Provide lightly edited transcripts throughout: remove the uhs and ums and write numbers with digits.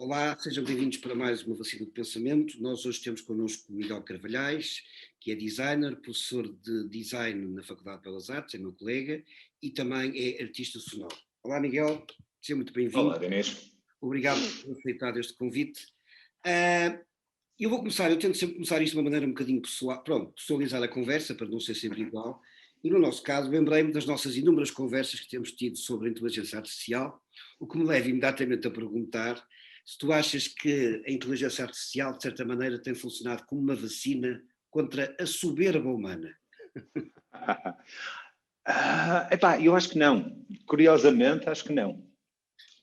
Olá, sejam bem-vindos para mais uma Vacina do Pensamento. Nós hoje temos connosco o Miguel Carvalhais, que é designer, professor de design na Faculdade de Belas Artes, é meu colega, e também é artista sonoro. Olá, Miguel, seja muito bem-vindo. Olá, Inês. Obrigado por ter aceitado este convite. Eu tento sempre começar isto de uma maneira um bocadinho pessoal, pronto, pessoalizar a conversa, para não ser sempre igual, e no nosso caso lembrei-me das nossas inúmeras conversas que temos tido sobre a inteligência artificial, o que me leva imediatamente a perguntar se tu achas que a inteligência artificial, de certa maneira, tem funcionado como uma vacina contra a soberba humana. Eu acho que não. Curiosamente, acho que não.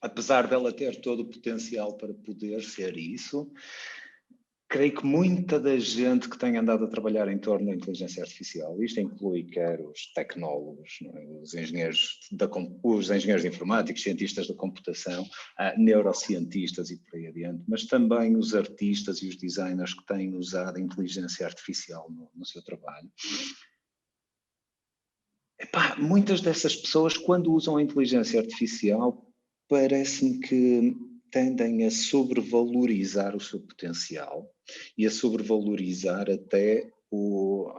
Apesar dela ter todo o potencial para poder ser isso, creio que muita da gente que tem andado a trabalhar em torno da inteligência artificial, isto inclui quer os tecnólogos, não é? Os engenheiros informáticos, cientistas da computação, neurocientistas e por aí adiante, mas também os artistas e os designers que têm usado a inteligência artificial no seu trabalho. Muitas dessas pessoas, quando usam a inteligência artificial, parece-me que tendem a sobrevalorizar o seu potencial e a sobrevalorizar até como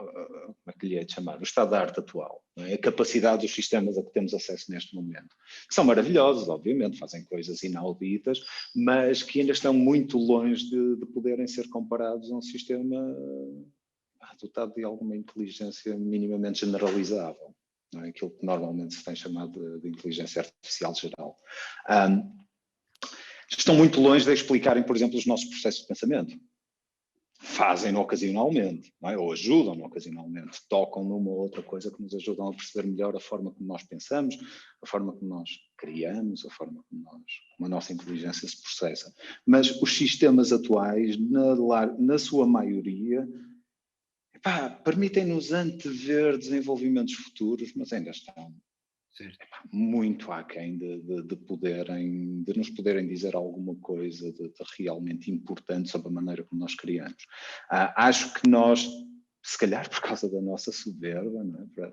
é que lhe é de chamar? O estado da arte atual, não é? A capacidade dos sistemas a que temos acesso neste momento. Que são maravilhosos, obviamente, fazem coisas inauditas, mas que ainda estão muito longe de poderem ser comparados a um sistema dotado de alguma inteligência minimamente generalizável. Não é? Aquilo que normalmente se tem chamado de inteligência artificial geral. Estão muito longe de explicarem, por exemplo, os nossos processos de pensamento. Fazem-no ocasionalmente, não é? Ou ajudam-no ocasionalmente, tocam numa ou outra coisa que nos ajudam a perceber melhor a forma como nós pensamos, a forma como nós criamos, a forma como a nossa inteligência se processa. Mas os sistemas atuais, na sua maioria, permitem-nos antever desenvolvimentos futuros, mas ainda estão muito aquém de nos poderem dizer alguma coisa de realmente importante sobre a maneira como nós criamos. Acho que nós, se calhar por causa da nossa soberba, não é?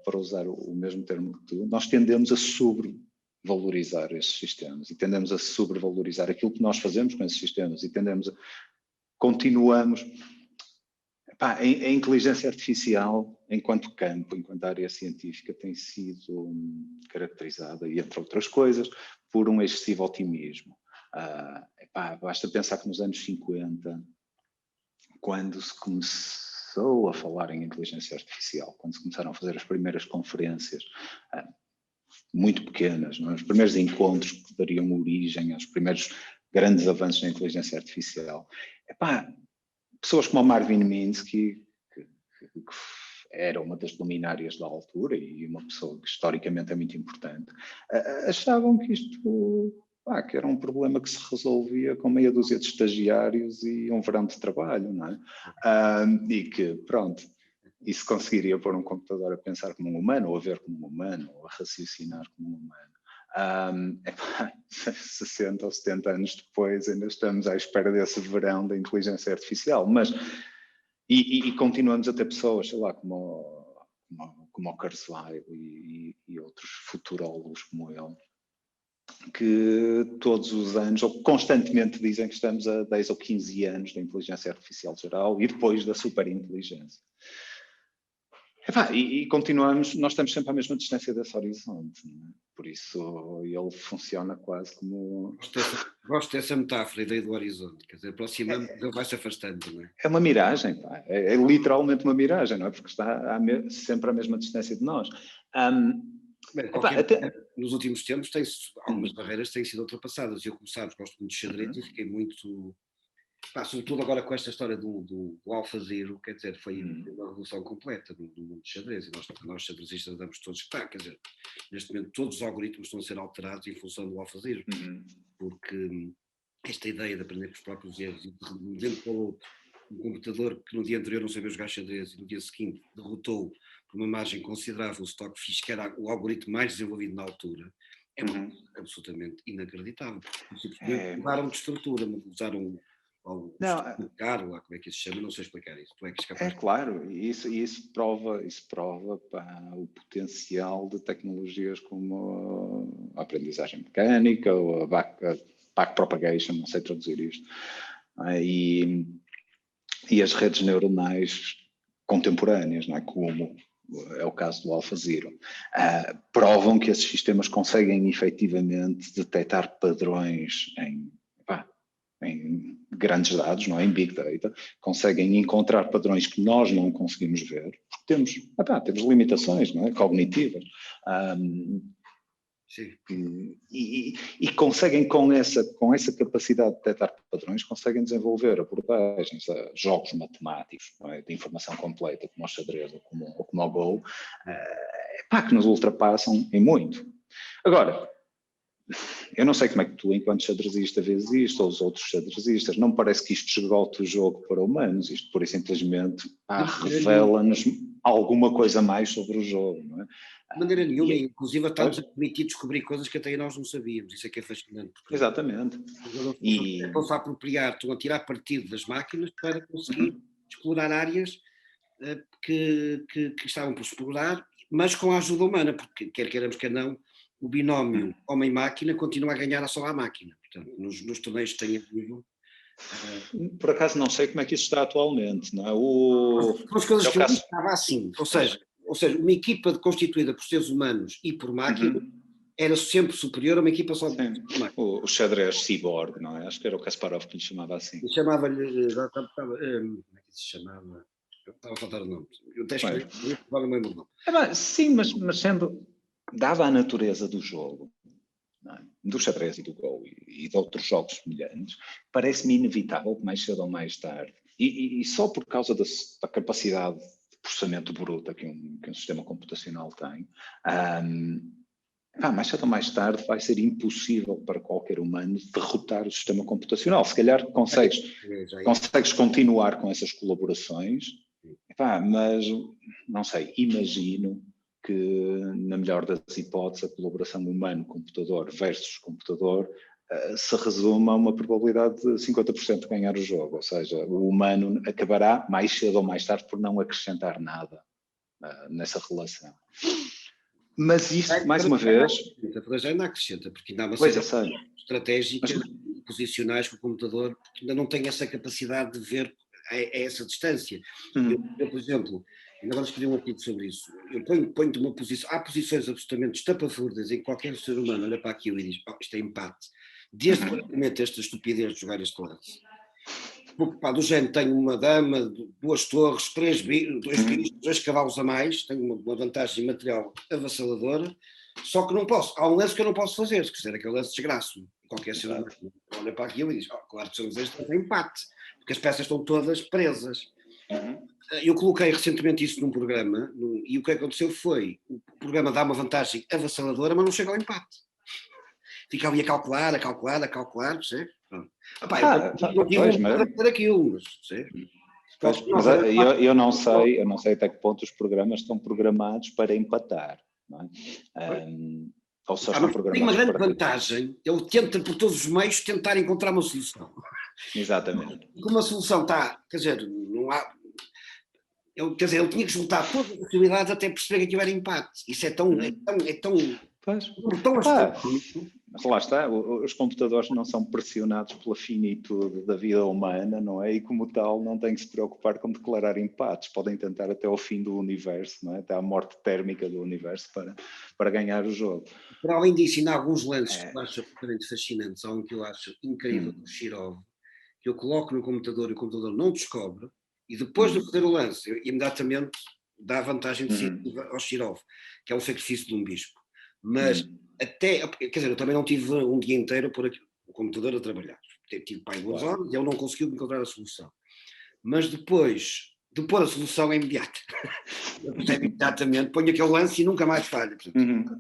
para usar o mesmo termo que tu, nós tendemos a sobrevalorizar esses sistemas e tendemos a sobrevalorizar aquilo que nós fazemos com esses sistemas e continuamos. A inteligência artificial, enquanto campo, enquanto área científica, tem sido caracterizada, e entre outras coisas, por um excessivo otimismo. Basta pensar que nos anos 50, quando se começou a falar em inteligência artificial, quando se começaram a fazer as primeiras conferências, muito pequenas, não é? Os primeiros encontros que dariam origem aos primeiros grandes avanços na inteligência artificial, pessoas como o Marvin Minsky, que era uma das luminárias da altura e uma pessoa que historicamente é muito importante, achavam que isto que era um problema que se resolvia com meia dúzia de estagiários e um verão de trabalho, não é? E que, pronto, isso conseguiria pôr um computador a pensar como um humano, ou a ver como um humano, ou a raciocinar como um humano. 60 ou 70 anos depois ainda estamos à espera desse verão da inteligência artificial, mas e continuamos a ter pessoas, sei lá, como o Kurzweil e outros futurólogos como ele, que todos os anos ou constantemente dizem que estamos a 10 ou 15 anos da inteligência artificial geral e depois da superinteligência. E continuamos, nós estamos sempre à mesma distância desse horizonte, não é? Por isso ele funciona quase como... Gosto dessa metáfora, a ideia do horizonte, quer dizer, aproximamos, ele vai se afastando, não é? É uma miragem, é literalmente uma miragem, não é? Porque está sempre à mesma distância de nós. Nos últimos tempos algumas barreiras têm sido ultrapassadas. Eu, como sabes, gosto muito de xadrez e fiquei muito... sobretudo agora com esta história do AlphaZero, quer dizer, foi uma revolução completa no mundo de xadrez, e nós xadrezistas damos todos que quer dizer, neste momento todos os algoritmos estão a ser alterados em função do AlphaZero, porque esta ideia de aprender com os próprios erros e de um para um computador que no dia anterior não sabia jogar xadrez e no dia seguinte derrotou por uma margem considerável o Stockfish, que era o algoritmo mais desenvolvido na altura, é uma coisa absolutamente inacreditável. Mudaram de estrutura, usaram ou explicar, lá como é que isso se chama, não sei explicar isso. Tu é que és capaz. Claro, isso prova o potencial de tecnologias como a aprendizagem mecânica ou backpropagation, não sei traduzir isto, e as redes neuronais contemporâneas, não é? Como é o caso do AlphaZero, provam que esses sistemas conseguem efetivamente detectar padrões em grandes dados, não é? Em Big Data, conseguem encontrar padrões que nós não conseguimos ver, porque temos limitações, não é? Cognitivas. E conseguem, com essa capacidade de detectar padrões, conseguem desenvolver abordagens a jogos matemáticos, não é? De informação completa, como o xadrez ou como o Go, que nos ultrapassam em muito. Agora, eu não sei como é que tu, enquanto xadrezista, vês isto, ou os outros xadrezistas. Não me parece que isto esgote o jogo para humanos. Isto, pura e simplesmente, revela-nos alguma coisa mais sobre o jogo, não é? De maneira nenhuma, inclusive está-nos a permitir descobrir coisas que até nós não sabíamos. Isso é que é fascinante. Exatamente. Estão-se a apropriar, estão a tirar partido das máquinas para conseguir explorar áreas que estavam por explorar, mas com a ajuda humana, porque quer queiramos, quer não, o binómio homem-máquina continua a ganhar só à máquina. Portanto, nos torneios que têm havido. Por acaso não sei como é que isso está atualmente, não é? São as coisas que eu estava assim, ou seja, uma equipa constituída por seres humanos e por máquina era sempre superior a uma equipa só de máquina. O xadrez cyborg, não é? Acho que era o Kasparov que lhe chamava assim. Chamava-lhe, como é que se chamava? Eu estava a faltar o nome. Eu até escrevi, não me lembro o nome. Sim, mas sendo, dada a natureza do jogo, não é? Do xadrez e do Go e de outros jogos semelhantes, parece-me inevitável que mais cedo ou mais tarde, e só por causa da capacidade de processamento bruta que um sistema computacional tem, mais cedo ou mais tarde vai ser impossível para qualquer humano derrotar o sistema computacional. Se calhar consegues continuar com essas colaborações, mas não sei, imagino que, na melhor das hipóteses, a colaboração humano-computador versus computador se resume a uma probabilidade de 50% de ganhar o jogo. Ou seja, o humano acabará, mais cedo ou mais tarde, por não acrescentar nada nessa relação. Mas isso, mais uma vez... Já ainda acrescenta, porque ainda há uma série estratégicas e posicionais que o computador ainda não tem essa capacidade de ver a essa distância. Eu, por exemplo, ainda agora escrevi um artigo sobre isso. Eu ponho-te uma posição. Há posições absolutamente estapafúrdias em que qualquer ser humano olha para aquilo e diz: isto é empate. Desde que comete esta estupidez de jogar este lance. Do género, tenho uma dama, 2 torres, 2 bichos, 2 cavalos a mais, tenho uma vantagem material avassaladora, só que não posso. Há um lance que eu não posso fazer, se quiser aquele lance desgraço. Qualquer ser humano olha para aquilo e diz: claro que somos este é empate, porque as peças estão todas presas. Eu coloquei recentemente isso num programa, e o que aconteceu foi, o programa dá uma vantagem avassaladora, mas não chega ao empate. Fica ali a calcular, percebe? Eu não tive vontade de fazer aquilo, mas eu não sei até que ponto os programas estão programados para empatar, não é? Ou só estão programados. Tem uma grande vantagem, ele tenta por todos os meios tentar encontrar uma solução. Exatamente. Como a solução está, quer dizer, não há... ele tinha que juntar todas as possibilidades até perceber que aquilo era empate. Isso é tão astronómico. Mas lá está, os computadores não são pressionados pela finitude da vida humana, não é? E como tal não têm que se preocupar com declarar empates, podem tentar até ao fim do universo, não é? Até à morte térmica do universo para ganhar o jogo. Para além disso, ainda há alguns lances que eu acho absolutamente fascinantes. Há um que eu acho incrível, do Shirov, que eu coloco no computador e o computador não descobre, e depois de fazer o lance, eu imediatamente dá vantagem decisiva ao Shirov, que é um sacrifício de um bispo. Mas quer dizer, eu também não tive um dia inteiro por aqui, o computador a trabalhar. Tive para aí 2 horas e ele não conseguiu encontrar a solução. Mas depois de pôr a solução é imediata. Eu percebo imediatamente, ponho aquele lance e nunca mais falha.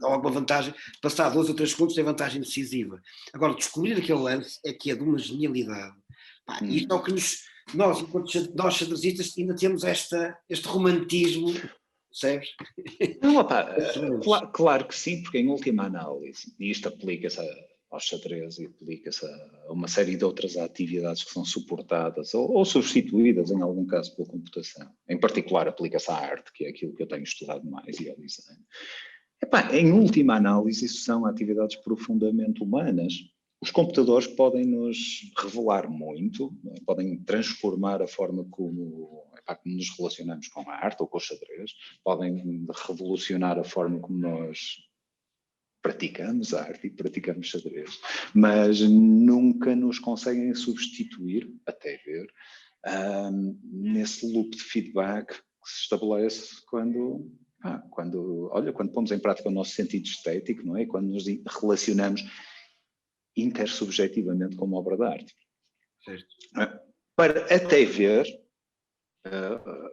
Há alguma vantagem, passar 2 ou 3 segundos tem vantagem decisiva. Agora, descobrir aquele lance é que é de uma genialidade. Isto é o que nós, enquanto nós xadrezistas, ainda temos este romantismo. Percebes? Não, claro que sim, porque em última análise, e isto aplica-se ao xadrez e aplica-se a uma série de outras atividades que são suportadas ou substituídas, em algum caso, pela computação. Em particular, aplica-se à arte, que é aquilo que eu tenho estudado mais, e ao design. Em última análise, isso são atividades profundamente humanas. Os computadores podem nos revelar muito, podem transformar a forma como nos relacionamos com a arte ou com o xadrez, podem revolucionar a forma como nós praticamos a arte e praticamos xadrez, mas nunca nos conseguem substituir, até ver, nesse loop de feedback que se estabelece quando pomos em prática o nosso sentido estético, não é? Quando nos relacionamos intersubjetivamente com uma obra de arte. Certo. Para até ver,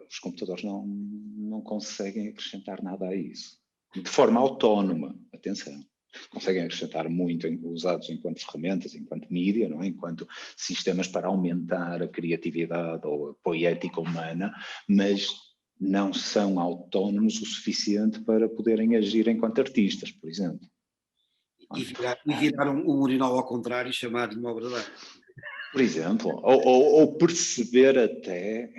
os computadores não conseguem acrescentar nada a isso. De forma autónoma, atenção. Conseguem acrescentar muito, usados enquanto ferramentas, enquanto mídia, não é? Enquanto sistemas para aumentar a criatividade ou a poética humana, mas não são autónomos o suficiente para poderem agir enquanto artistas, por exemplo. E virar um urinol ao contrário e chamar-lhe uma obra de arte. Por exemplo, ou perceber até...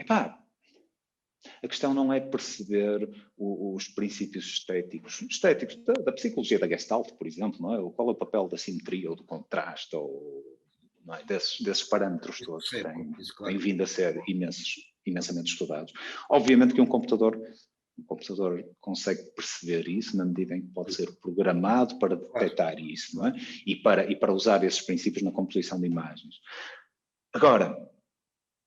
A questão não é perceber os princípios estéticos da psicologia da Gestalt, por exemplo, não é? Qual é o papel da simetria ou do contraste, ou não é? desses parâmetros todos que têm vindo a ser imensamente estudados. Obviamente que um computador consegue perceber isso na medida em que pode ser programado para detectar isso, não é? E para usar esses princípios na composição de imagens. Agora,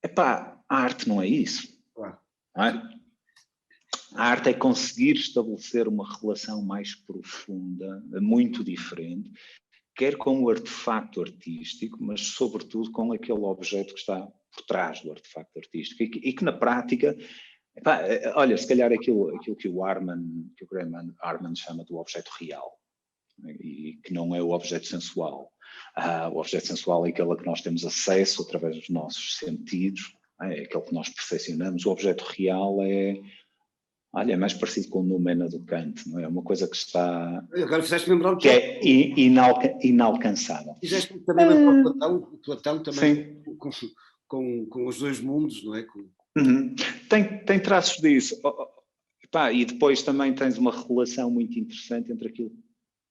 a arte não é isso. Não é? A arte é conseguir estabelecer uma relação mais profunda, muito diferente, quer com o artefacto artístico, mas sobretudo com aquele objeto que está por trás do artefacto artístico e que na prática, olha, se calhar aquilo que o Graham Arman chama do objeto real, e que não é o objeto sensual. O objeto sensual é aquele a que nós temos acesso através dos nossos sentidos, é aquele que nós percepcionamos. O objeto real é mais parecido com o Noumena do Kant, não é? Uma coisa que está... Agora fizeste-me lembrar que é inalcançável. Fizeste-me também lembrar o Platão também com os dois mundos, não é? Tem traços disso. E depois também tens uma relação muito interessante entre aquilo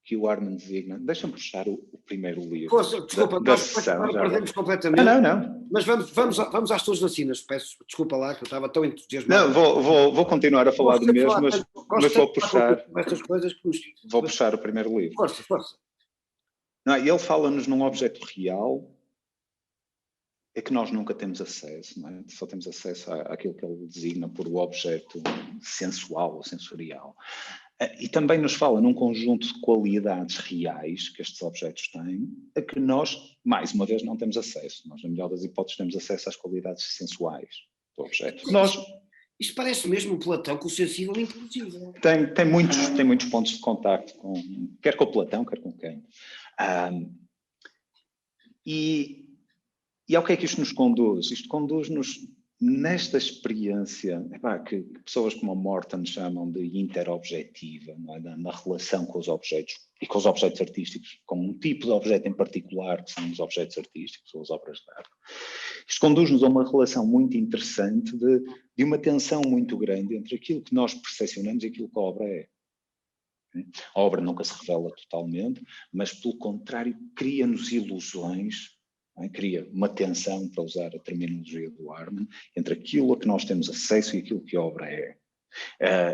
que o Arman designa. Deixa-me puxar o primeiro livro. Desculpa, nós perdemos completamente. Não. Mas vamos às tuas vacinas. Peço desculpa lá, que eu estava tão entusiasmado. Não, vou continuar a falar do mesmo, mas vou puxar. Estas coisas que vou puxar o primeiro livro. Força. Ele fala-nos num objeto real, é que nós nunca temos acesso, não é? Só temos acesso àquilo que ele designa por o objeto sensual ou sensorial. E também nos fala num conjunto de qualidades reais que estes objetos têm, a que nós, mais uma vez, não temos acesso. Nós, na melhor das hipóteses, temos acesso às qualidades sensuais do objeto. Isto parece mesmo Platão com o sensível e impossível. Tem muitos pontos de contacto, quer com o Platão, quer com quem. E ao que é que isto nos conduz? Isto conduz-nos nesta experiência que pessoas como a Morton chamam de interobjetiva, não é? Na relação com os objetos e com os objetos artísticos, com um tipo de objeto em particular, que são os objetos artísticos ou as obras de arte. Isto conduz-nos a uma relação muito interessante de uma tensão muito grande entre aquilo que nós percepcionamos e aquilo que a obra é. A obra nunca se revela totalmente, mas pelo contrário cria-nos ilusões, cria uma tensão, para usar a terminologia do Arman, entre aquilo a que nós temos acesso e aquilo que a obra é.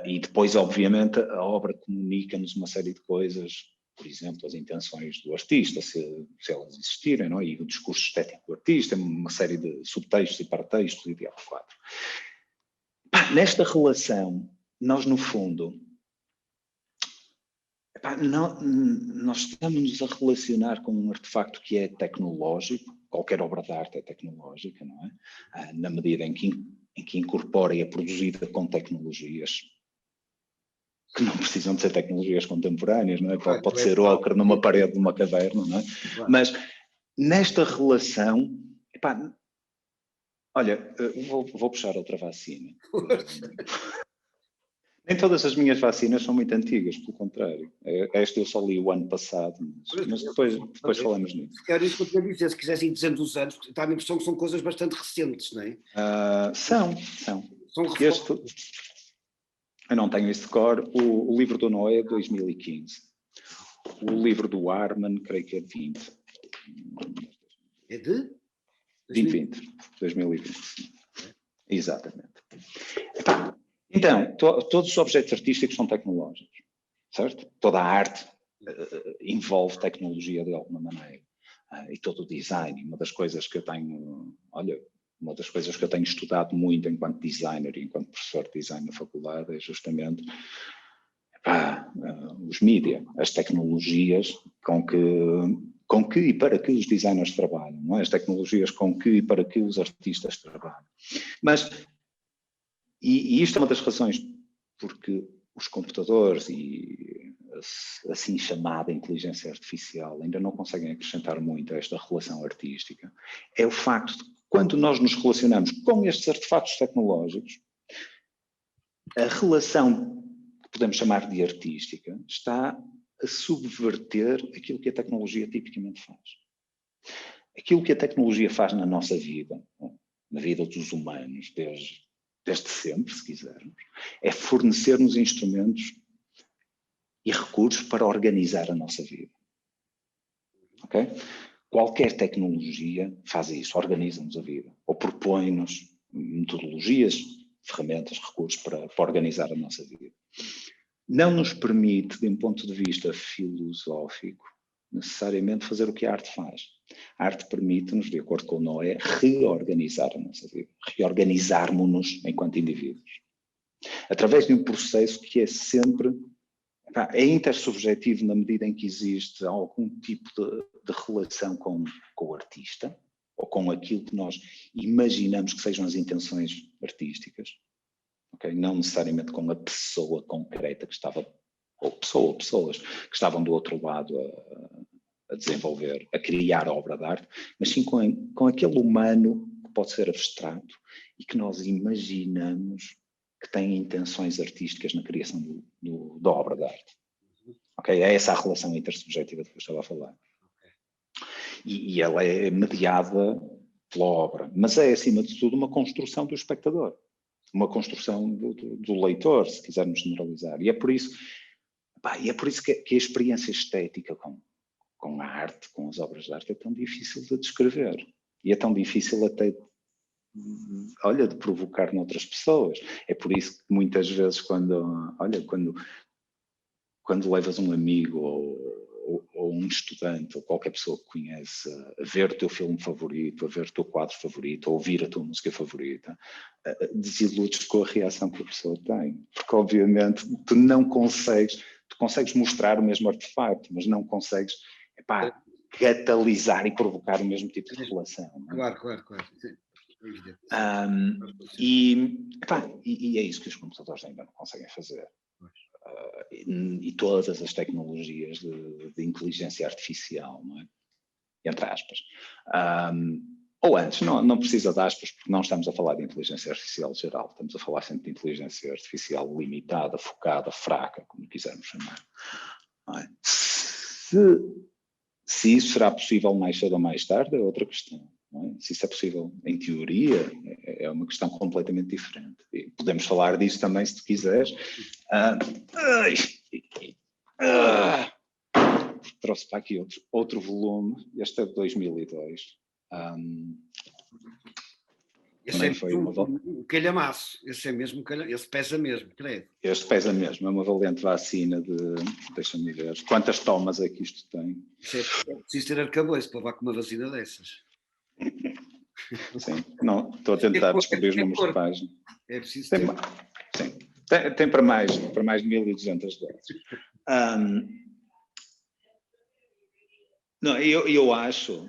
E depois, obviamente, a obra comunica-nos uma série de coisas, por exemplo, as intenções do artista, se elas existirem, não é? E o discurso estético do artista, uma série de subtextos e paratextos e diabo 4. Nesta relação, nós, no fundo, nós estamos a relacionar com um artefacto que é tecnológico, qualquer obra de arte é tecnológica, não é? Na medida em que incorpora e é produzida com tecnologias que não precisam de ser tecnologias contemporâneas, não é? Pode ser ocre numa parede de uma caverna, não é? Mas nesta relação, olha, vou puxar outra vacina. Nem todas as minhas vacinas são muito antigas, pelo contrário. Esta eu só li o ano passado, mas depois falamos nisso. Era isso que eu tinha a dizer, se quisesse ir dizendo os anos, está a minha impressão que são coisas bastante recentes, não é? São. Eu não tenho isso de cor. O livro do Noé é 2015. O livro do Arman, creio que é 20. É de? 2020. Exatamente. Então, todos os objetos artísticos são tecnológicos, certo? Toda a arte envolve tecnologia de alguma maneira. E todo o design, uma das coisas que eu tenho estudado muito enquanto designer e enquanto professor de design na faculdade é justamente os mídia, as tecnologias com que e para que os designers trabalham, não é? As tecnologias com que e para que os artistas trabalham. E isto é uma das razões porque os computadores e assim chamada inteligência artificial ainda não conseguem acrescentar muito a esta relação artística, é o facto de que quando nós nos relacionamos com estes artefatos tecnológicos, a relação que podemos chamar de artística está a subverter aquilo que a tecnologia tipicamente faz. Aquilo que a tecnologia faz na nossa vida, na vida dos humanos, desde sempre, se quisermos, é fornecer-nos instrumentos e recursos para organizar a nossa vida. Ok? Qualquer tecnologia faz isso, organiza-nos a vida, ou propõe-nos metodologias, ferramentas, recursos para organizar a nossa vida. Não nos permite, de um ponto de vista filosófico, necessariamente fazer o que a arte faz. A arte permite-nos, de acordo com Noé, reorganizar a nossa vida, reorganizarmos-nos enquanto indivíduos. Através de um processo que é sempre é intersubjetivo na medida em que existe algum tipo de relação com o artista, ou com aquilo que nós imaginamos que sejam as intenções artísticas, okay? Não necessariamente com a pessoa concreta que estava, ou pessoas que estavam do outro lado a desenvolver, a criar a obra de arte, mas sim com aquele humano que pode ser abstrato e que nós imaginamos que tem intenções artísticas na criação da obra de arte. Okay? É essa a relação intersubjetiva de que eu estava a falar. E ela é mediada pela obra, mas é, acima de tudo, uma construção do espectador, uma construção do leitor, se quisermos generalizar. E é por isso que a experiência estética com a arte, com as obras de arte, é tão difícil de descrever. E é tão difícil até de provocar noutras pessoas. É por isso que muitas vezes quando levas um amigo ou um estudante ou qualquer pessoa que conhece a ver o teu filme favorito, a ver o teu quadro favorito, a ouvir a tua música favorita, desiludes com a reação que a pessoa tem. Porque obviamente tu consegues mostrar o mesmo artefato, mas não consegues catalisar e provocar o mesmo tipo de relação. Não é? Claro. E é isso que os computadores ainda não conseguem fazer. E todas as tecnologias de inteligência artificial, não é? Entre aspas. Ou antes, não precisa de aspas, porque não estamos a falar de inteligência artificial geral, estamos a falar sempre de inteligência artificial limitada, focada, fraca, como quisermos chamar. Não é? Se isso será possível mais cedo ou mais tarde é outra questão. Não é? Se isso é possível em teoria, é uma questão completamente diferente. E podemos falar disso também se tu quiseres. Trouxe para aqui outro volume, este é de 2002. Esse é foi um calhamaço, esse pesa mesmo, credo. Este pesa mesmo, é uma valente vacina deixa-me ver, quantas tomas é que isto tem? É preciso ter arcabouço para levar com uma vacina dessas. Sim, não, estou a tentar descobrir os números de página. É preciso ter. Sim, tem para mais de 1.200 doses. Não, eu acho,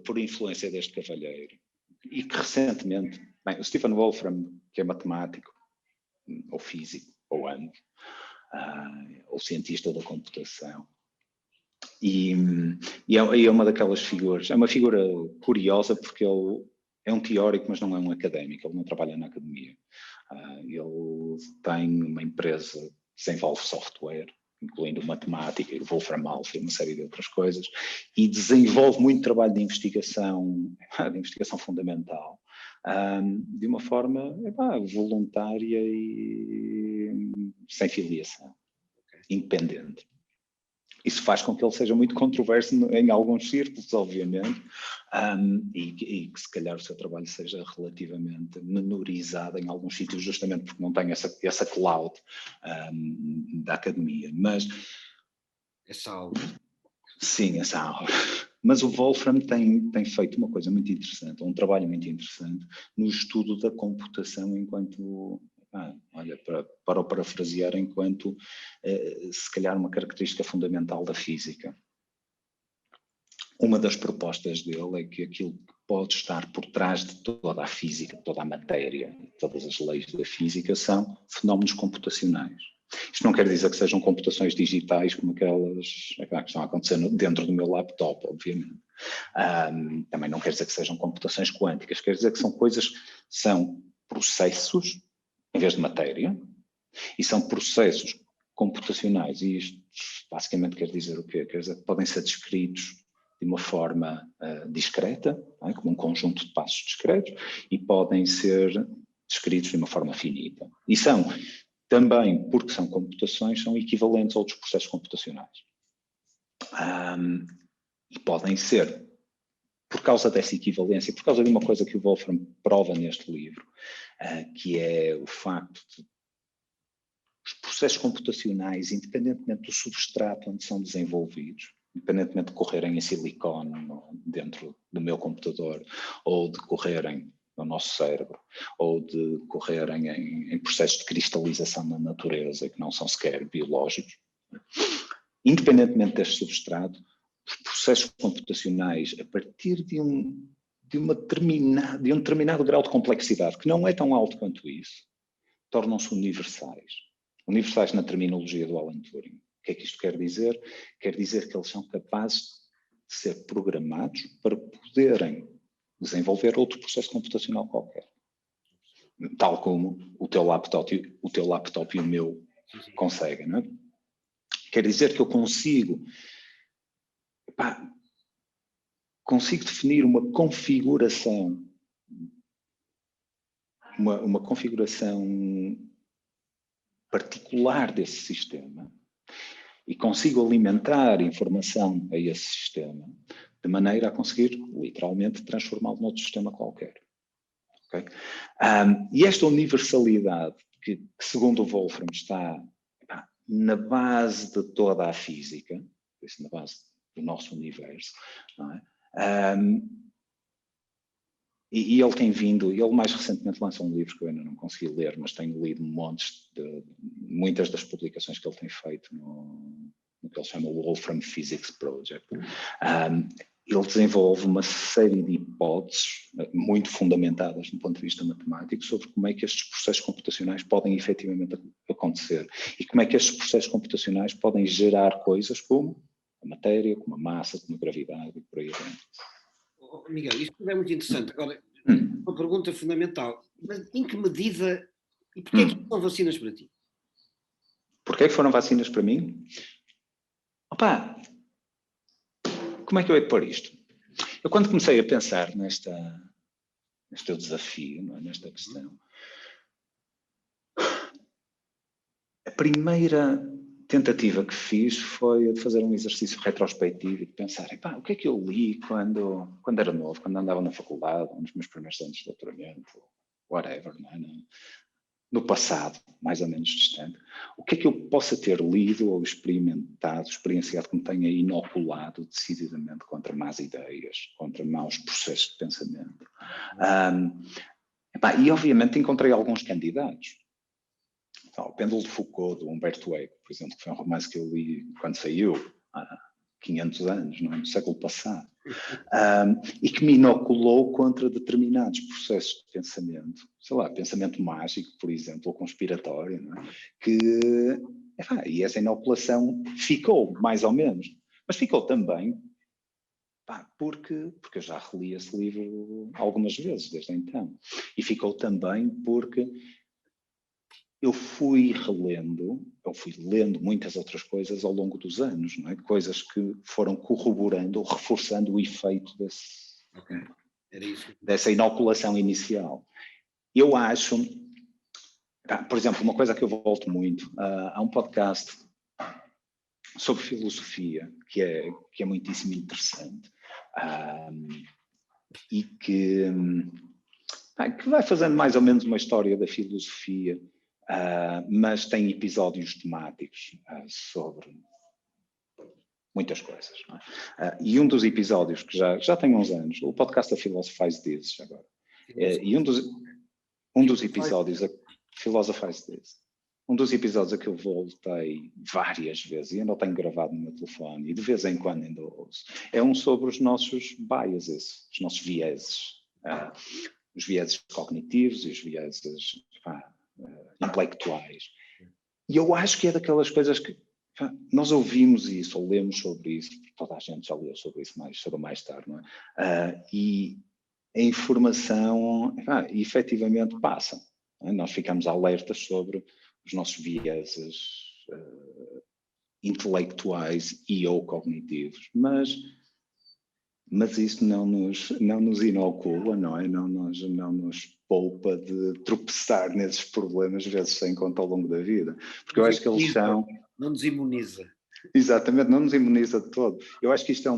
por influência deste cavalheiro, e que recentemente, o Stephen Wolfram, que é matemático, ou físico, ou ambos, ou cientista da computação, e é uma daquelas figuras, é uma figura curiosa porque ele é um teórico, mas não é um académico, ele não trabalha na academia. Ele tem uma empresa que desenvolve software, incluindo matemática e Wolfram Alpha e uma série de outras coisas, e desenvolve muito trabalho de investigação fundamental, de uma forma voluntária e sem filiação, independente. Isso faz com que ele seja muito controverso em alguns círculos, obviamente, e que se calhar o seu trabalho seja relativamente menorizado em alguns sítios, justamente porque não tem essa cloud da academia. Mas essa aula. Sim, essa aula. Mas o Wolfram tem feito uma coisa muito interessante, um trabalho muito interessante no estudo da computação enquanto, olha, para o parafrasear, enquanto se calhar uma característica fundamental da física. Uma das propostas dele é que aquilo que pode estar por trás de toda a física, toda a matéria, todas as leis da física são fenómenos computacionais. Isto não quer dizer que sejam computações digitais como aquelas que estão a acontecer dentro do meu laptop, obviamente. Também não quer dizer que sejam computações quânticas, quer dizer que são são processos em vez de matéria, e são processos computacionais, e isto basicamente quer dizer o quê? Quer dizer que podem ser descritos de uma forma discreta, como um conjunto de passos discretos, e podem ser descritos de uma forma finita. E são também, porque são computações, são equivalentes a outros processos computacionais. E podem ser, por causa dessa equivalência, por causa de uma coisa que o Wolfram prova neste livro, que é o facto de os processos computacionais, independentemente do substrato onde são desenvolvidos, independentemente de correrem em silicone dentro do meu computador, ou de correrem no nosso cérebro, ou de correrem em processos de cristalização na natureza, que não são sequer biológicos, independentemente deste substrato, os processos computacionais, a partir de um determinado grau de complexidade, que não é tão alto quanto isso, tornam-se universais. Universais na terminologia do Alan Turing. O que é que isto quer dizer? Quer dizer que eles são capazes de ser programados para poderem desenvolver outro processo computacional qualquer. Tal como o teu laptop e o meu conseguem, não é? Quer dizer que eu consigo definir uma configuração particular desse sistema e consigo alimentar informação a esse sistema de maneira a conseguir, literalmente, transformá-lo noutro sistema qualquer. Okay? E esta universalidade que, segundo o Wolfram, está na base de toda a física, na base do nosso universo, não é? E ele tem vindo, ele mais recentemente lançou um livro que eu ainda não consegui ler, mas tenho lido muitas das publicações que ele tem feito no que ele chama o Wolfram Physics Project. Ele desenvolve uma série de hipóteses muito fundamentadas do ponto de vista matemático sobre como é que estes processos computacionais podem efetivamente acontecer e como é que estes processos computacionais podem gerar coisas como a matéria, como a massa, como a gravidade e por aí adiante. Miguel, isto é muito interessante. Agora, uma pergunta fundamental. Mas em que medida e porquê é que são vacinas para ti? Porquê é que foram vacinas para mim? Como é que eu hei de pôr isto? Eu quando comecei a pensar neste desafio, não é? Nesta questão, a primeira tentativa que fiz foi a de fazer um exercício retrospectivo e de pensar, o que é que eu li quando era novo, quando andava na faculdade, nos meus primeiros anos de doutoramento, whatever, não é? No passado, mais ou menos distante, o que é que eu possa ter lido ou experienciado que me tenha inoculado decididamente contra más ideias, contra maus processos de pensamento. E obviamente encontrei alguns candidatos. Então, o Pêndulo de Foucault, do Humberto Eco, por exemplo, que foi um romance que eu li quando saiu, há 500 anos, no século passado, e que me inoculou contra determinados processos de pensamento, sei lá, pensamento mágico, por exemplo, ou conspiratório, não é? E essa inoculação ficou, mais ou menos, mas ficou também porque eu já reli esse livro algumas vezes desde então, e ficou também porque eu fui lendo muitas outras coisas ao longo dos anos, não é? Coisas que foram corroborando ou reforçando o efeito dessa inoculação inicial. Eu acho, por exemplo, uma coisa que eu volto muito, há um podcast sobre filosofia, que é muitíssimo interessante, e que vai fazendo mais ou menos uma história da filosofia, mas tem episódios temáticos sobre muitas coisas. Não é? E um dos episódios que já tem uns anos, o podcast da Philosophize This agora, e um dos episódios, Philosophize This, um dos episódios a que eu voltei várias vezes, e ainda o tenho gravado no meu telefone, e de vez em quando ainda ouço, é um sobre os nossos biases, os nossos vieses, os vieses cognitivos e os vieses intelectuais. E eu acho que é daquelas coisas que nós ouvimos isso, ou lemos sobre isso, toda a gente já leu sobre isso mais cedo ou mais tarde, não é? E a informação, efetivamente passa. Não é? Nós ficamos alertas sobre os nossos vieses intelectuais e ou cognitivos, mas isso não nos inocula, não é? Não nos poupa de tropeçar nesses problemas, vezes sem conta ao longo da vida. Porque eu acho que eles são... Não nos imuniza. Exatamente, não nos imuniza de todo. Eu acho que isto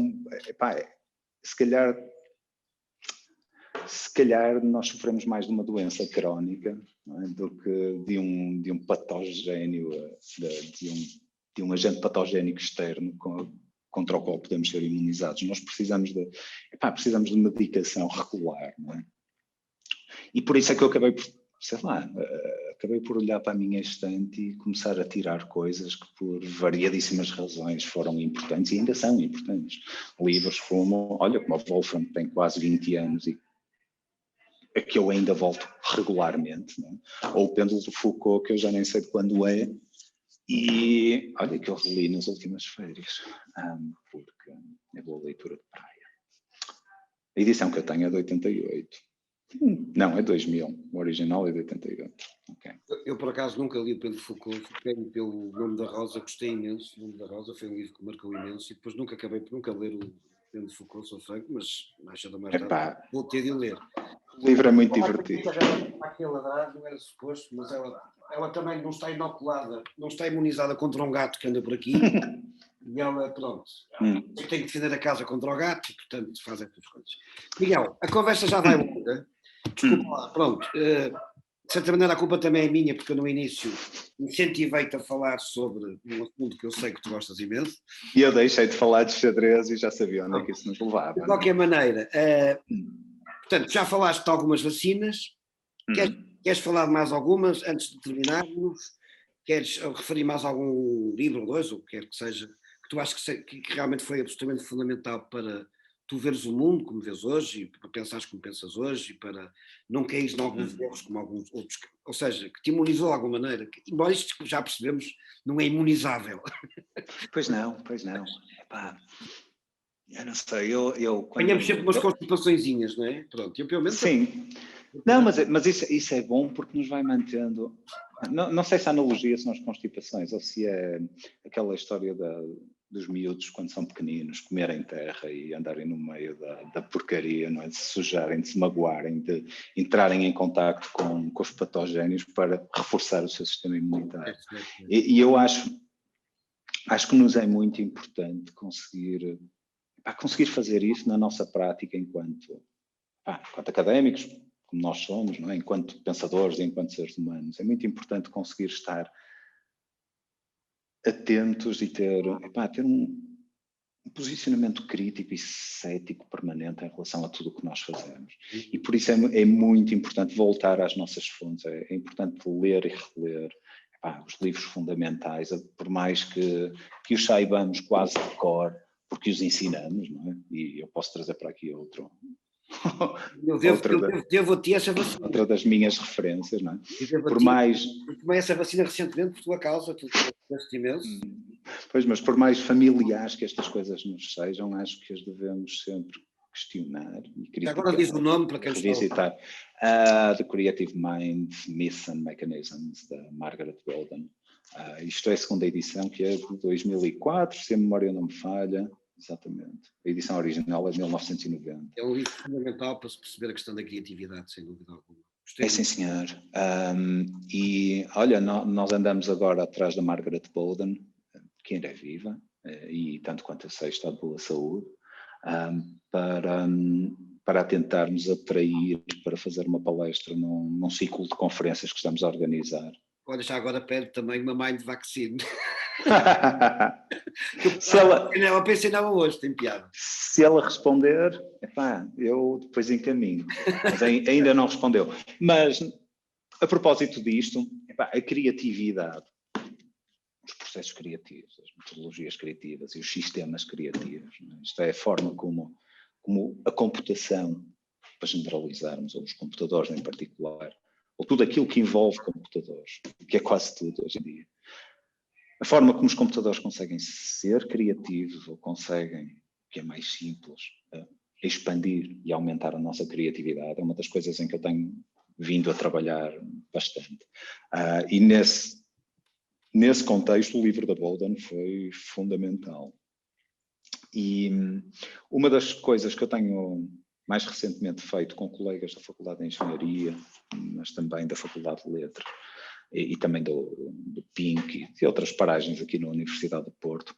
se calhar nós sofremos mais de uma doença crónica, não é? Do que de um patogénio, de um agente patogénico externo contra o qual podemos ser imunizados. Nós precisamos de medicação regular, não é? E por isso é que eu acabei por olhar para a minha estante e começar a tirar coisas que por variadíssimas razões foram importantes e ainda são importantes. Livros como o Wolfram, que tem quase 20 anos e a que eu ainda volto regularmente, não é? Ou o Pêndulo de Foucault, que eu já nem sei de quando é, e olha que eu reli nas últimas férias, porque é boa leitura de praia. A edição que eu tenho é de 88. Não, é 2000. O original é de 88. Okay. Eu, por acaso, nunca li o Pedro Foucault, fiquei pelo Nome da Rosa, gostei imenso. O Nome da Rosa foi um livro que marcou imenso e depois nunca acabei por nunca ler o Pedro Foucault, sou franco, mas mais cedo ou mais tarde vou ter de ler. O livro é muito divertido. Aquele ladrão não era suposto, mas ela também não está inoculada, não está imunizada contra um gato que anda por aqui. E ela, pronto, tem que defender a casa contra o gato, portanto, faz essas coisas. Miguel, a conversa já vai longa. Desculpa lá, pronto. De certa maneira a culpa também é minha, porque eu no início incentivei-te a falar sobre um assunto que eu sei que tu gostas imenso. E eu deixei de falar de xadrez e já sabia onde é que isso nos levava. De qualquer maneira, portanto, já falaste de algumas vacinas. Queres falar de mais algumas antes de terminarmos? Queres referir mais algum livro ou dois, ou o que quer que seja, que tu achas que realmente foi absolutamente fundamental para tu veres o mundo como vês hoje, e para pensares como pensas hoje, e para não caíres em alguns erros como alguns outros, ou seja, que te imunizou de alguma maneira, embora isto já percebemos, não é imunizável. Pois não. Epá, eu não sei, Apanhamos sempre umas constipaçõezinhas, não é? Pronto, eu pelo menos... Sim. Não, mas isso é bom porque nos vai mantendo... Não sei se a analogia são as constipações ou se é aquela história dos miúdos quando são pequeninos, comerem terra e andarem no meio da porcaria, não é? De se sujarem, de se magoarem, de entrarem em contacto com os patógenos para reforçar o seu sistema imunitário. E eu acho que nos é muito importante conseguir fazer isso na nossa prática enquanto académicos, como nós somos, não é? Enquanto pensadores e enquanto seres humanos. É muito importante conseguir estar atentos e ter um posicionamento crítico e cético permanente em relação a tudo o que nós fazemos. E por isso é muito importante voltar às nossas fontes, é importante ler e reler os livros fundamentais, por mais que os saibamos quase de cor, porque os ensinamos, não é? E eu posso trazer para aqui outro... Eu devo a ti essa vacina. Outra das minhas referências, não é? Por mais... Eu tomei essa vacina recentemente por tua causa, tu gostaste imenso. Pois, mas por mais familiares que estas coisas nos sejam, acho que as devemos sempre questionar e criticar. Agora diz o nome para quem revisitar. The Creative Mind, Myths and Mechanisms, da Margaret Bolden. Isto é a segunda edição, que é de 2004, se a memória não me falha. Exatamente. A edição original é de 1990. É um livro fundamental para se perceber a questão da criatividade, sem dúvida alguma. É sim, senhor. E olha, nós andamos agora atrás da Margaret Bolden, que ainda é viva, e tanto quanto eu sei está de boa saúde, para tentarmos atrair para fazer uma palestra num ciclo de conferências que estamos a organizar. Olha, já agora pede também uma mind vaccine. Ela pensei nela hoje, tem piada. Se ela responder, epá, eu depois encaminho. Mas ainda não respondeu. Mas, a propósito disto, epá, a criatividade, os processos criativos, as metodologias criativas e os sistemas criativos, né? Isto é a forma como a computação, para generalizarmos, ou os computadores em particular, ou tudo aquilo que envolve computadores, que é quase tudo hoje em dia. A forma como os computadores conseguem ser criativos ou conseguem, que é mais simples, expandir e aumentar a nossa criatividade é uma das coisas em que eu tenho vindo a trabalhar bastante. E nesse contexto o livro da Boden foi fundamental. E uma das coisas que eu tenho mais recentemente feito com colegas da Faculdade de Engenharia, mas também da Faculdade de Letras, e também do PINC e de outras paragens aqui na Universidade do Porto,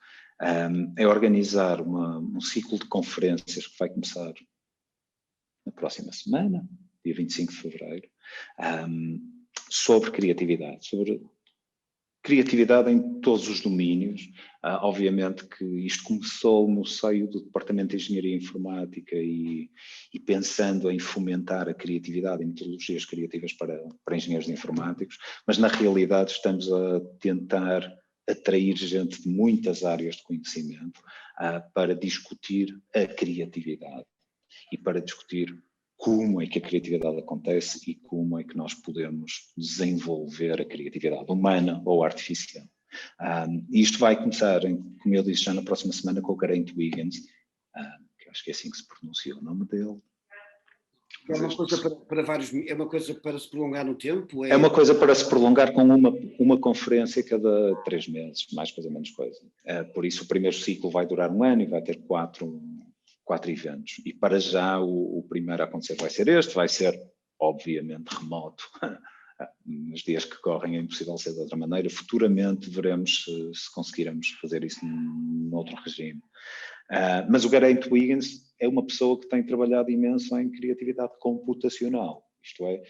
é organizar um ciclo de conferências que vai começar na próxima semana, dia 25 de fevereiro, sobre criatividade em todos os domínios. Obviamente que isto começou no seio do Departamento de Engenharia Informática e pensando em fomentar a criatividade e metodologias criativas para engenheiros informáticos, mas na realidade estamos a tentar atrair gente de muitas áreas de conhecimento para discutir a criatividade e para discutir como é que a criatividade acontece e como é que nós podemos desenvolver a criatividade humana ou artificial. Isto vai começar, como eu disse, já na próxima semana com o Geraint Wiggins, que acho que é assim que se pronuncia o nome dele. É uma coisa é uma coisa para se prolongar no tempo? É uma coisa para se prolongar com uma conferência cada 3 meses, mais coisa menos coisa. Por isso o primeiro ciclo vai durar 1 ano e vai ter 4 eventos. E para já o primeiro a acontecer vai ser este, vai ser obviamente remoto. Nos dias que correm é impossível ser de outra maneira. Futuramente veremos se conseguiremos fazer isso num outro regime. Mas o Geraint Wiggins é uma pessoa que tem trabalhado imenso em criatividade computacional. Isto é,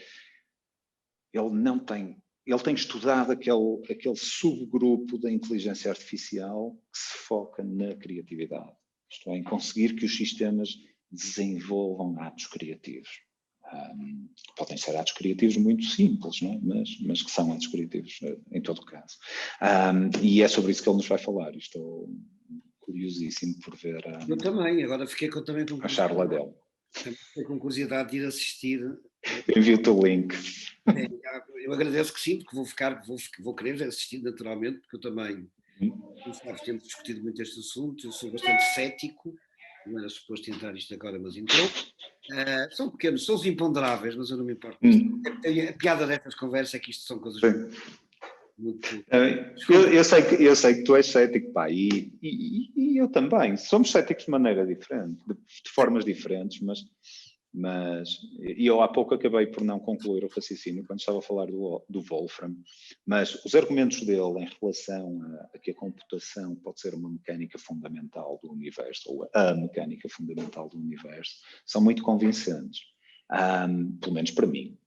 ele tem estudado aquele subgrupo da inteligência artificial que se foca na criatividade. Isto é, em conseguir que os sistemas desenvolvam atos criativos. Podem ser atos criativos muito simples, não é? mas que são atos criativos em todo o caso. E é sobre isso que ele nos vai falar. Estou curiosíssimo por ver Eu também, agora fiquei também com a charla dele. Fiquei com curiosidade de ir assistir. Envio-te o link. Eu agradeço que sim, porque vou querer assistir naturalmente, porque eu também, sabes, temos discutido muito este assunto, eu sou bastante cético, não era suposto entrar isto agora, mas entrou. São pequenos, são os imponderáveis, mas eu não me importo. A piada destas conversas é que isto são coisas muito... Eu sei que tu és cético, pá, e eu também. Somos céticos de maneira diferente, de formas diferentes, mas eu há pouco acabei por não concluir o raciocínio quando estava a falar do Wolfram, mas os argumentos dele em relação a que a computação pode ser uma mecânica fundamental do universo, ou a mecânica fundamental do universo, são muito convincentes, pelo menos para mim.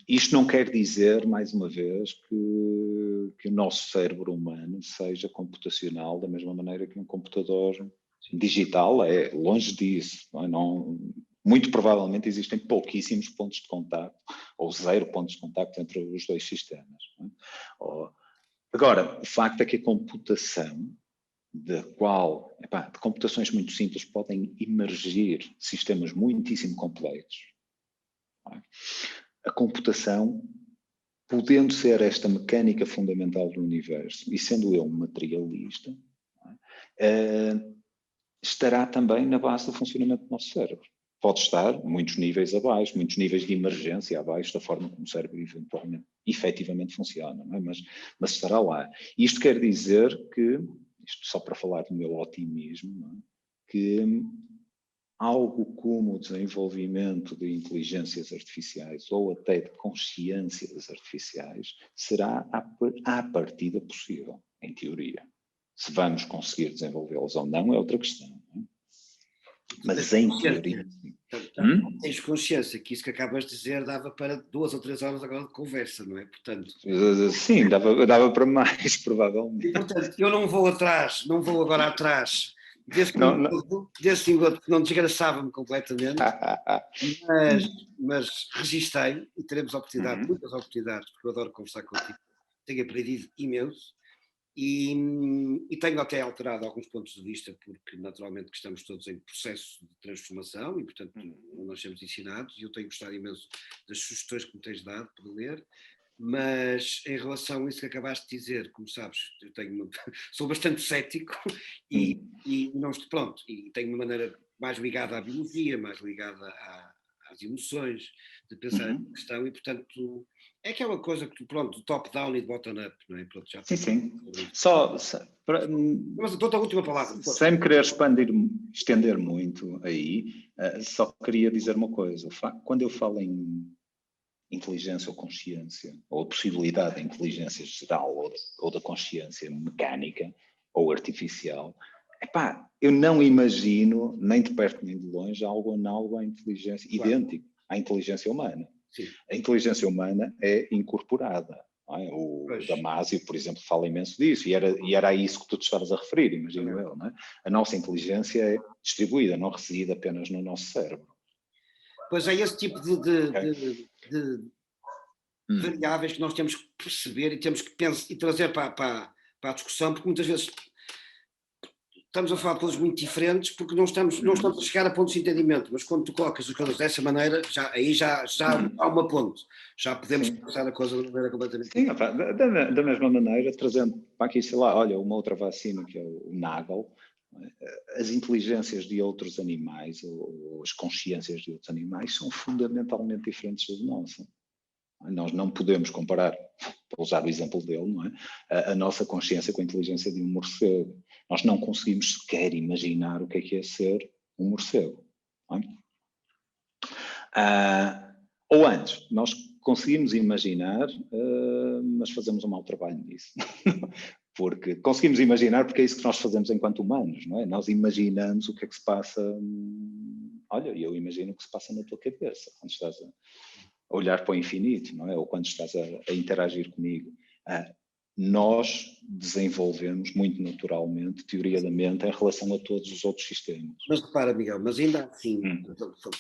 Isto não quer dizer, mais uma vez, que o nosso cérebro humano seja computacional da mesma maneira que um computador digital é, longe disso. Muito provavelmente existem pouquíssimos pontos de contacto, ou 0 pontos de contacto entre os dois sistemas. Agora, o facto é que a computação, de computações muito simples podem emergir sistemas muitíssimo complexos. A computação, podendo ser esta mecânica fundamental do universo, e sendo eu um materialista, estará também na base do funcionamento do nosso cérebro. Pode estar muitos níveis abaixo, muitos níveis de emergência abaixo da forma como o cérebro efetivamente funciona, não é? Mas estará lá. Isto quer dizer que, isto só para falar do meu otimismo, não é? Que algo como o desenvolvimento de inteligências artificiais ou até de consciências artificiais será à partida possível. em teoria. Se vamos conseguir desenvolvê-los ou não é outra questão. Não é? Mas em teoria... Tens consciência que isso que acabas de dizer dava para 2 ou 3 horas agora de conversa, não é? Portanto, sim, dava para mais, provavelmente. E, portanto, eu não vou agora atrás desse engodo que não desgraçava-me completamente, mas registei e teremos muitas oportunidades, porque eu adoro conversar contigo, tenho aprendido imenso e tenho até alterado alguns pontos de vista, porque naturalmente que estamos todos em processo de transformação e, portanto, não nascemos ensinados, e eu tenho gostado imenso das sugestões que me tens dado para ler. Mas em relação a isso que acabaste de dizer, como sabes, sou bastante cético e tenho uma maneira mais ligada à biologia, mais ligada às emoções, de pensar na questão, e portanto é aquela coisa que do top-down e de bottom-up, não é? Pronto, já sim. Mas a última palavra. Sem me querer estender muito aí, só queria dizer uma coisa. Quando eu falo em inteligência ou consciência, ou a possibilidade da inteligência geral ou da consciência mecânica ou artificial, eu não imagino, nem de perto nem de longe, algo análogo à inteligência, idêntico à inteligência humana. Sim. A inteligência humana é incorporada. Não é? O Damasio, por exemplo, fala imenso disso, e era a isso que tu te estavas a referir, imagino eu. Não é? A nossa inteligência é distribuída, não reside apenas no nosso cérebro. Pois é esse tipo de variáveis que nós temos que perceber e temos que pensar e trazer para a discussão, porque muitas vezes estamos a falar de coisas muito diferentes porque não estamos a chegar a pontos de entendimento, mas quando tu colocas as coisas dessa maneira, já há uma ponte, já podemos pensar a coisa de uma maneira completamente diferente. Da mesma maneira, trazendo para aqui, sei lá, olha, uma outra vacina que é o Nagel, as inteligências de outros animais ou as consciências de outros animais são fundamentalmente diferentes da nossa. Nós não podemos comparar, para usar o exemplo dele, não é? A nossa consciência com a inteligência de um morcego. Nós não conseguimos sequer imaginar o que é ser um morcego. Não é? Ou antes, nós conseguimos imaginar, mas fazemos um mau trabalho nisso. Porque conseguimos imaginar porque é isso que nós fazemos enquanto humanos, não é? Nós imaginamos o que é que se passa. Olha, eu imagino o que se passa na tua cabeça quando estás a olhar para o infinito, não é? Ou quando estás a interagir comigo. Nós desenvolvemos muito naturalmente teoria da mente em relação a todos os outros sistemas. Mas repara, Miguel, mas ainda assim,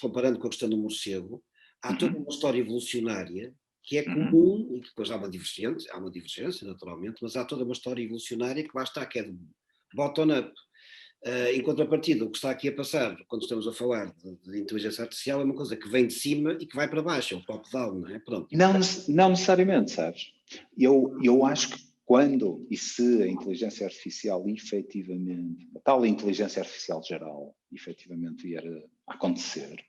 comparando com a questão do morcego, há toda uma história evolucionária que é comum, e depois há uma divergência naturalmente, mas há toda uma história evolucionária que lá está, que é de bottom-up. Em contrapartida, o que está aqui a passar, quando estamos a falar de inteligência artificial, é uma coisa que vem de cima e que vai para baixo, é o top-down, não é? Pronto. Não necessariamente, sabes? Eu acho que quando e se a inteligência artificial efetivamente, a tal inteligência artificial geral, efetivamente vier a acontecer,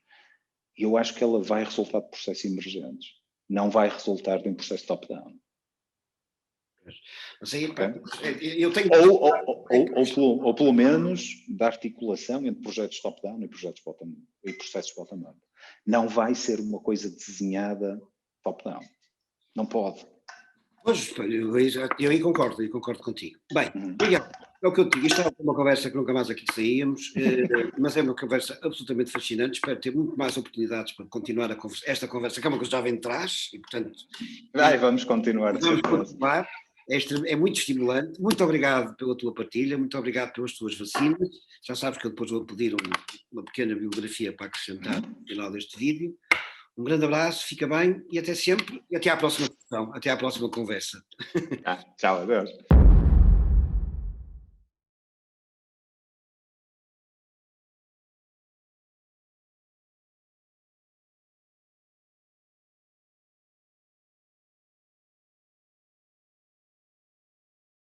eu acho que ela vai resultar de processos emergentes, não vai resultar de um processo top-down. Mas aí, eu tenho... ou pelo menos da articulação entre projetos top-down e processos bottom-up. Não vai ser uma coisa desenhada top-down. Não pode. Pois, eu aí concordo contigo. Bem, Miguel, é o que eu te digo, isto é uma conversa que nunca mais aqui saíamos, mas é uma conversa absolutamente fascinante, espero ter muito mais oportunidades para continuar esta conversa, que é uma coisa que já vem de trás, e portanto... Vamos continuar. É muito estimulante. Muito obrigado pela tua partilha, muito obrigado pelas tuas vacinas. Já sabes que eu depois vou pedir uma pequena biografia para acrescentar no final deste vídeo. Um grande abraço, fica bem e até sempre. E até à próxima sessão, até à próxima conversa. Tchau, adeus.